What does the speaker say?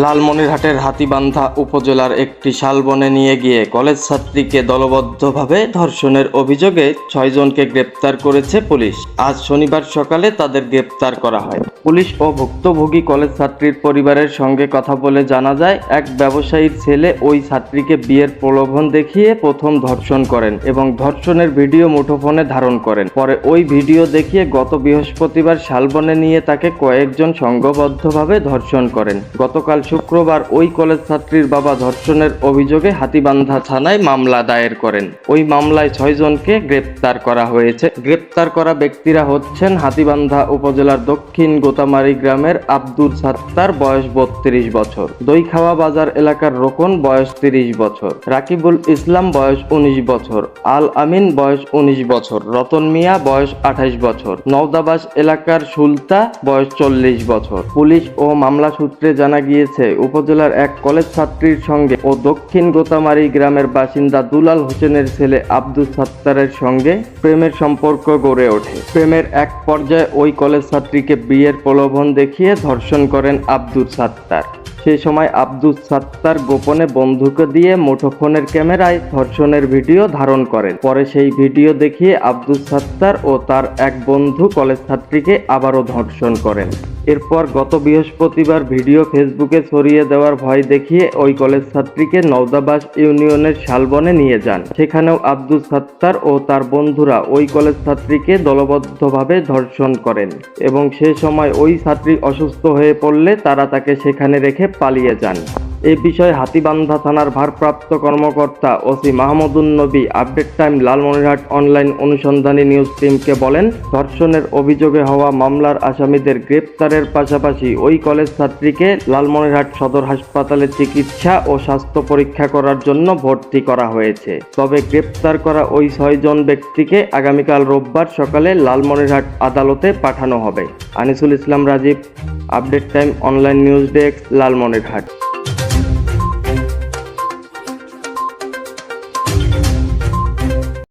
লালমনিরহাটের হাতীবান্ধা উপজেলার একটি শালবনে নিয়ে গিয়ে কলেজ ছাত্রীকে দলবদ্ধভাবে ধর্ষণের অভিযোগে 6 জনকে গ্রেপ্তার করেছে পুলিশ। আজ শনিবার সকালে তাদের গ্রেপ্তার করা হয়। পুলিশ ও ভুক্তভোগী কলেজ ছাত্রীর পরিবারের সঙ্গে কথা বলে জানা যায়, এক ব্যবসায়ীর ছেলে ওই ছাত্রীকে বিয়ের প্রলোভন দেখিয়ে প্রথম ধর্ষণ করেন এবং ধর্ষণের ভিডিও মুঠোফোনে ধারণ করেন। পরে ওই ভিডিও দেখিয়ে গত বৃহস্পতিবার শালবনে নিয়ে তাকে কয়েকজন সংঘবদ্ধভাবে ধর্ষণ করেন। গতকাল শুক্রবার ওই কলেজ ছাত্রীর বাবা ধর্ষণের অভিযোগে হাতীবান্ধা থানায় মামলা দায়ের করেন। ওই মামলায় 6 জনকে গ্রেপ্তার করা হয়েছে। গ্রেপ্তার করা ব্যক্তিরা হচ্ছেন হাতীবান্ধা উপজেলার দক্ষিণ গোতামারি গ্রামের আব্দুল সাত্তার, বয়স 32 বছর, দইখাওয়া বাজার এলাকার রোকন, বয়স 30 বছর, রাকিবুল ইসলাম, বয়স 19 বছর, আল আমিন, বয়স 19 বছর, রতন মিয়া, বয়স 28 বছর, নওদাবাস এলাকার সুলতা, বয়স 40 বছর। পুলিশ ও মামলা সূত্রে জানা গিয়েছে, উপজেলার এক কলেজ ছাত্রীর সঙ্গে ও দক্ষিণ গোতামারি গ্রামের বাসিন্দা দুলাল হোসেনের ছেলে আব্দুল সাত্তারের সঙ্গে প্রেমের সম্পর্ক গড়ে ওঠে। প্রেমের এক পর্যায়ে ওই কলেজ ছাত্রীকে বিয়ের প্রলোভন দেখিয়ে ধর্ষণ করেন আব্দুল সাত্তার। সেই সময় আব্দুল সাত্তার গোপনে বন্ধুকে দিয়ে মুঠোফোনের ক্যামেরায় ধর্ষণের ভিডিও ধারণ করেন। পরে সেই ভিডিও দেখিয়ে আব্দুল সাত্তার ও তার এক বন্ধু কলেজ ছাত্রীকে আবারও ধর্ষণ করেন। এরপর গত বৃহস্পতিবার ভিডিও ফেসবুকে ছড়িয়ে দেওয়ার ভয় দেখিয়ে ওই কলেজ ছাত্রীকে নওদাবাস ইউনিয়নের শালবনে নিয়ে যান। সেখানেও আব্দুল সাত্তার ও তার বন্ধুরা ওই কলেজ ছাত্রীকে দলবদ্ধভাবে ধর্ষণ করেন এবং সে সময় ওই ছাত্রী অসুস্থ হয়ে পড়লে তারা তাকে সেখানে রেখে পালিয়ে যান। এই বিষয়ে হাতীবান্ধা থানার ভারপ্রাপ্ত কর্মকর্তা ওসি মাহমুদুন নবী আপডেট টাইম লালমনিরহাট অনলাইন অনুসন্ধানী নিউজ টিমকে বলেন, ধর্ষণের অভিযোগে হওয়া মামলার আসামিদের গ্রেপ্তারের পাশাপাশি ওই কলেজ ছাত্রীকে লালমনিরহাট সদর হাসপাতালে চিকিৎসা ও স্বাস্থ্য পরীক্ষা করার জন্য ভর্তি করা হয়েছে। তবে গ্রেপ্তার করা ওই 6 জন ব্যক্তিকে আগামীকাল রোববার সকালে লালমনিরহাট আদালতে পাঠানো হবে। Anisul Islam Rajib, update time online news desk, Lalmonirhat.